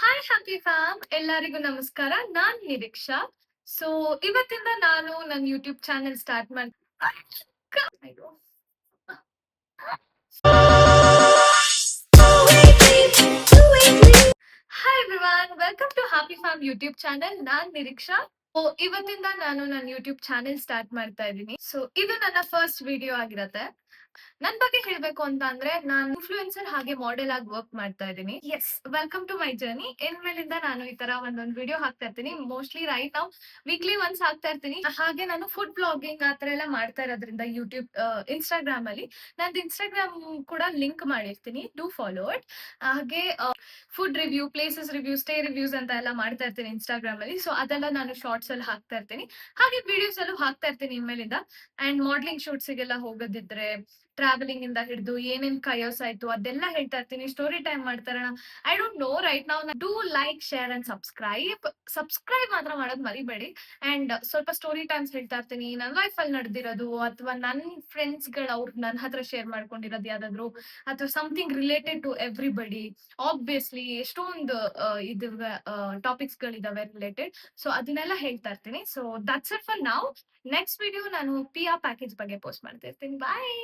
Hi happy fam ಎಲ್ಲರಿಗೂ ನಮಸ್ಕಾರ. ನಾನ್ Nireeksha. So ಇವತ್ತಿಂದ ನಾನು ನನ್ನ ಯೂಟ್ಯೂಬ್ ಚಾನೆಲ್ ಸ್ಟಾರ್ಟ್ ಮಾಡಿ hi everyone, welcome to happy fam YouTube channel. ನಾನ್ ನಿರೀಕ್ಷಾ. ಸೊ ಇವತ್ತಿಂದ ನಾನು ನನ್ನ ಯೂಟ್ಯೂಬ್ ಚಾನೆಲ್ ಸ್ಟಾರ್ಟ್ ಮಾಡ್ತಾ ಇದ್ದೀನಿ. ಸೊ ಇದು ನನ್ನ ಫಸ್ಟ್ ವಿಡಿಯೋ ಆಗಿರತ್ತೆ. ನನ್ ಬಗ್ಗೆ ಹೇಳ್ಬೇಕು ಅಂತ ಅಂದ್ರೆ ನಾನು ಇನ್ಫ್ಲೂಯೆನ್ಸರ್ ಹಾಗೆ ಮಾಡೆಲ್ ಆಗಿ ವರ್ಕ್ ಮಾಡ್ತಾ ಇದ್ದೀನಿ. Yes, welcome to my journey. ಇನ್ಮೇಲಿಂದ ನಾನು ಈ ತರ ಒಂದೊಂದು ವಿಡಿಯೋ ಹಾಕ್ತಾ ಇರ್ತೀನಿ. ಮೋಸ್ಟ್ಲಿ ರೈಟ್ ನಾವು ವೀಕ್ಲಿ ಒನ್ಸ್ ಹಾಕ್ತಾ ಇರ್ತೀನಿ. ಹಾಗೆ ನಾನು ಫುಡ್ ಬ್ಲಾಗಿಂಗ್ ಆತರ ಎಲ್ಲ ಮಾಡ್ತಾ ಇರೋದ್ರಿಂದ ಯೂಟ್ಯೂಬ್ ಇನ್ಸ್ಟಾಗ್ರಾಮ್ ಅಲ್ಲಿ ನಂದು ಇನ್ಸ್ಟಾಗ್ರಾಮ್ ಕೂಡ ಲಿಂಕ್ ಮಾಡಿರ್ತೀನಿ, ಡೂ ಫಾಲೋ ಇಟ್. ಹಾಗೆ food review, places review, stay reviews ಅಂತ ಎಲ್ಲ ಮಾಡ್ತಾ ಇರ್ತೀನಿ ಇನ್ಸ್ಟಾಗ್ರಾಮ್ ಅಲ್ಲಿ. ಸೊ ಅದೆಲ್ಲ ನಾನು ಶಾರ್ಟ್ಸ್ ಅಲ್ಲಿ ಹಾಕ್ತಾ ಇರ್ತೀನಿ. ಹಾಗೆ ವಿಡಿಯೋಸ್ ಅಲ್ಲೂ ಹಾಕ್ತಾ ಇರ್ತೀನಿ ಇನ್ಮೇಲಿಂದ. ಅಂಡ್ ಮಾಡ್ಲಿಂಗ್ ಶೂಟ್ಸ್ ಗೆಲ್ಲ ಹೋಗೋದಿದ್ರೆ, ಟ್ರಾವೆಲಿಂಗ್ ಇಂದ ಹಿಡಿದು ಏನೇನ್ ಕಯೋಸ್ ಆಯ್ತು ಅದೆಲ್ಲ ಹೇಳ್ತಾ ಇರ್ತೀನಿ. ಸ್ಟೋರಿ ಟೈಮ್ ಮಾಡ್ತಾರಣ. ಐ ಡೋಂಟ್ ನೋ, ರೈಟ್ ನಾವು do like, share and subscribe ಮಾತ್ರ ಮಾಡೋದ್ ಮರಿಬೇಡಿ. ಅಂಡ್ ಸ್ವಲ್ಪ ಸ್ಟೋರಿ ಟೈಮ್ಸ್ ಹೇಳ್ತಾ ಇರ್ತೀನಿ, ನನ್ನ ಲೈಫ್ ಅಲ್ಲಿ ನಡೆದಿರೋದು ಅಥವಾ ನನ್ನ ಫ್ರೆಂಡ್ಸ್ ಗಳು ಅವ್ರು ನನ್ನ ಹತ್ರ ಶೇರ್ ಮಾಡ್ಕೊಂಡಿರೋದು ಯಾವ್ದಾದ್ರು, ಅಥವಾ something related to everybody. Obviously ಎಷ್ಟೊಂದು ಇದು ಟಾಪಿಕ್ಸ್ ಗಳಿದಾವೆ ರಿಲೇಟೆಡ್. ಸೊ ಅದನ್ನೆಲ್ಲ ಹೇಳ್ತಾ ಇರ್ತೀನಿ. So that's it for now. Next video ನಾನು PR ಪ್ಯಾಕೇಜ್ ಬಗ್ಗೆ ಪೋಸ್ಟ್ ಮಾಡ್ತಾ ಇರ್ತೀನಿ. ಬಾಯ್.